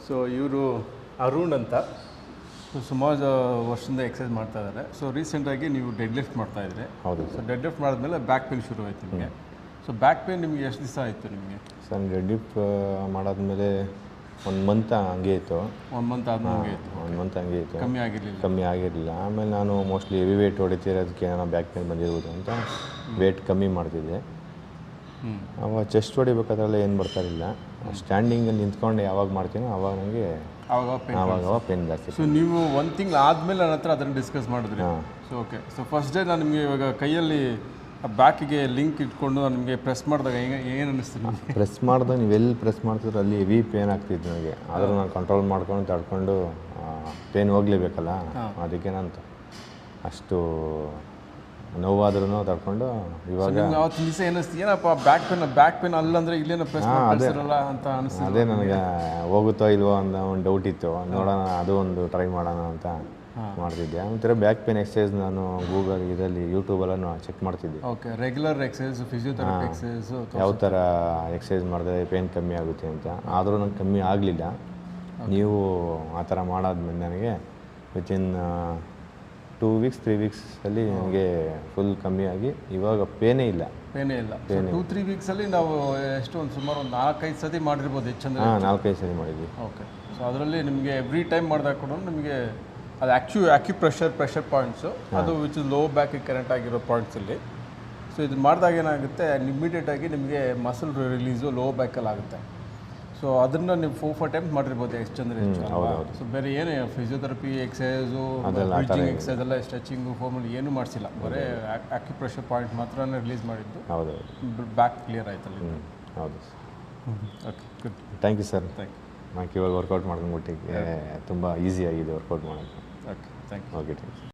So ಇವರು ಅರುಣ್ ಅಂತ. So ಸುಮಾರು ವರ್ಷದಿಂದ ಎಕ್ಸಸೈಸ್ ಮಾಡ್ತಾ ಇದ್ದಾರೆ. ಸೊ ರೀಸೆಂಟಾಗಿ ನೀವು ಡೆಡ್ ಲಿಫ್ಟ್ ಮಾಡ್ತಾಯಿದ್ರಿ. ಹೌದು ಸೊ ಡೆಡ್ ಲಿಫ್ಟ್ ಮಾಡಿದ್ಮೇಲೆ ಬ್ಯಾಕ್ ಪೇನ್ ಶುರು ಆಯಿತು ನಿಮಗೆ. ಸೊ ಬ್ಯಾಕ್ ಪೇನ್ ನಿಮಗೆ ಎಷ್ಟು ದಿವಸ ಆಯಿತು ನಿಮಗೆ? ಸರ್ ಡೆಡ್ ಲಿಫ್ಟ್ ಮಾಡಾದ್ಮೇಲೆ 1 ಮಂತ್ ಹಂಗೆ ಇತ್ತು. 1 ಮಂತ್ ಆದ್ಮೇಲೆ ಇತ್ತು. 1 ಮಂತ್ ಹಂಗೆ ಇತ್ತು, ಕಮ್ಮಿ ಆಗಿರಲಿಲ್ಲ. ಆಮೇಲೆ ನಾನು ಮೋಸ್ಟ್ಲಿ ಹೆವಿ ವೇಟ್ ಹೊಡಿತಿರೋದಕ್ಕೆ ನಾನು ಬ್ಯಾಕ್ ಪೇನ್ ಬಂದಿರ್ಬೋದು ಅಂತ ವೇಟ್ ಕಮ್ಮಿ ಮಾಡ್ತಿದ್ದೆ. ಅವಾಗ ಚೆಸ್ಟ್ ಹೊಡಿಬೇಕಾದ್ರೆಲ್ಲ ಏನು ಬರ್ತಾರಿಲ್ಲ. ಸ್ಟ್ಯಾಂಡಿಂಗಲ್ಲಿ ನಿಂತ್ಕೊಂಡು ಯಾವಾಗ ಮಾಡ್ತೀನೋ ಆವಾಗ ನನಗೆ ಆವಾಗ ಪೇನ್ ಜಾಸ್ತಿ. ಸೊ ನೀವು 1 ತಿಂಗಳು ಆದಮೇಲೆ ನನ್ನ ಹತ್ರ ಅದನ್ನು ಡಿಸ್ಕಸ್ ಮಾಡಿದ್ರಿ. So okay. So first day ನಾನು ನಿಮಗೆ ಇವಾಗ ಕೈಯಲ್ಲಿ ಬ್ಯಾಕಿಗೆ ಲಿಂಕ್ ಇಟ್ಕೊಂಡು ನಿಮಗೆ ಪ್ರೆಸ್ ಮಾಡಿದಾಗ ಏನು ಅನ್ನಿಸ್ತು ನಿಮಗೆ? ಪ್ರೆಸ್ ಮಾಡಿದಾಗ ನೀವೆಲ್ಲಿ ಪ್ರೆಸ್ ಮಾಡ್ತಿದ್ರು ಅಲ್ಲಿ ಹೆವಿ ಪೇನ್ ಆಗ್ತಿತ್ತು ನನಗೆ. ಆದರೂ ನಾನು ಕಂಟ್ರೋಲ್ ಮಾಡ್ಕೊಂಡು ತಡ್ಕೊಂಡು ಪೇನ್ ಹೋಗಲೇಬೇಕಲ್ಲ, ಅದಕ್ಕೆ ನಾನು ಅಷ್ಟು ನೋವಾದ್ರೂ ತಡ್ಕೊಂಡು ಇವಾಗ ಅವತ್ತು ದಿವಸ ಏನಿಸ್ತು, ಏನಪ್ಪ ಬ್ಯಾಕ್ ಪೇನ್ ಅಲ್ಲಂದರೆ ಇಲ್ಲೇನೋ ಪ್ರೆಸ್ ಮಾಡ್ತಿರಲ್ಲ ಅಂತ ಅನಿಸ್ತು. ಅದೇ ನನಗೆ ಹೋಗುತ್ತೋ ಇಲ್ವೋ ಅಂತ ಒಂದು ಡೌಟ್ ಇತ್ತು. ನೋಡೋಣ ಅದು ಒಂದು ಟ್ರೈ ಮಾಡೋಣ ಅಂತ ಮಾಡ್ತಿದ್ದೆ. ಒಂಥರ ಬ್ಯಾಕ್ ಪೇನ್ ಎಕ್ಸಸೈಸ್ ನಾನು ಗೂಗಲ್ ಇದರಲ್ಲಿ ಯೂಟ್ಯೂಬೆಲ್ಲ ಚೆಕ್ ಮಾಡ್ತಿದ್ದೆ. Okay. Regular exercise, physiotherapy exercise ಯಾವ ಥರ ಎಕ್ಸಸೈಸ್ ಮಾಡಿದ್ರೆ ಪೇನ್ ಕಮ್ಮಿ ಆಗುತ್ತೆ ಅಂತ. ಆದರೂ ನಂಗೆ ಕಮ್ಮಿ ಆಗಲಿಲ್ಲ. ನೀವು ಆ ಥರ ಮಾಡಾದ್ಮೇಲೆ ನನಗೆ ವಿತಿನ್ 2 ವೀಕ್ಸ್ 3 ವೀಕ್ಸಲ್ಲಿ ನನಗೆ ಫುಲ್ ಕಮ್ಮಿ ಆಗಿ ಇವಾಗ ಪೇನೇ ಇಲ್ಲ. 2-3 ವೀಕ್ಸಲ್ಲಿ ನಾವು ಎಷ್ಟು ಸುಮಾರು ಒಂದು 4-5 ಸತಿ ಮಾಡಿರ್ಬೋದು ಹೆಚ್ಚಂದ್ರೆ. 4-5 ಸತಿ ಮಾಡಿದ್ವಿ. ಓಕೆ. ಸೊ ಅದರಲ್ಲಿ ನಿಮಗೆ ಎವ್ರಿ ಟೈಮ್ ಮಾಡಿದಾಗ ಕೂಡ ನಿಮಗೆ ಅದು ಪ್ರೆಷರ್ ಪಾಯಿಂಟ್ಸು, ಅದು ವಿಚ್ ಲೋ ಬ್ಯಾಕಿಗೆ ಕನೆಕ್ಟ್ ಆಗಿರೋ ಪಾಯಿಂಟ್ಸಲ್ಲಿ. ಸೊ ಇದು ಮಾಡಿದಾಗ ಏನಾಗುತ್ತೆ, ಇಮಿಡಿಯೇಟಾಗಿ ನಿಮಗೆ ಮಸಲ್ ರಿಲೀಸು ಲೋ ಬ್ಯಾಕಲ್ಲಿ ಆಗುತ್ತೆ. ಸೊ ಅದನ್ನು ನೀವು 4 ಟೈಮ್ಸ್ ಮಾಡಿರ್ಬೋದು ಹೆಚ್ಚಂದ್ರೆ ಹೆಚ್ಚು. ಸೊ ಬೇರೆ ಏನೇ ಫಿಸಿಯೋಥೆರಪಿ ಎಕ್ಸಸೈಸು, ಬ್ರಿಡ್ಜಿಂಗ್ ಎಕ್ಸಸೈಸ್ ಎಲ್ಲ, ಸ್ಟ್ರೆಚಿಂಗು, ಫಾರ್ಮಲ್ ಏನೂ ಮಾಡಿಸಿಲ್ಲ. ಬರೀ ಪ್ರೆಷರ್ ಪಾಯಿಂಟ್ ಮಾತ್ರ ರಿಲೀಸ್ ಮಾಡಿದ್ದು. ಬ್ಯಾಕ್ ಕ್ಲಿಯರ್ ಆಯ್ತಲ್ಲ. ಹೌದು. Okay, good. Thank you sir. Thank you. ನನಗೆ ಇವಾಗ ವರ್ಕೌಟ್ ಮಾಡ್ಕೊಂಡ್ಬಿಟ್ಟಿಗೆ ತುಂಬ ಈಸಿ ಆಗಿದೆ ವರ್ಕೌಟ್ ಮಾಡೋಕ್ಕೆ. Okay, thank you. Okay, thank you.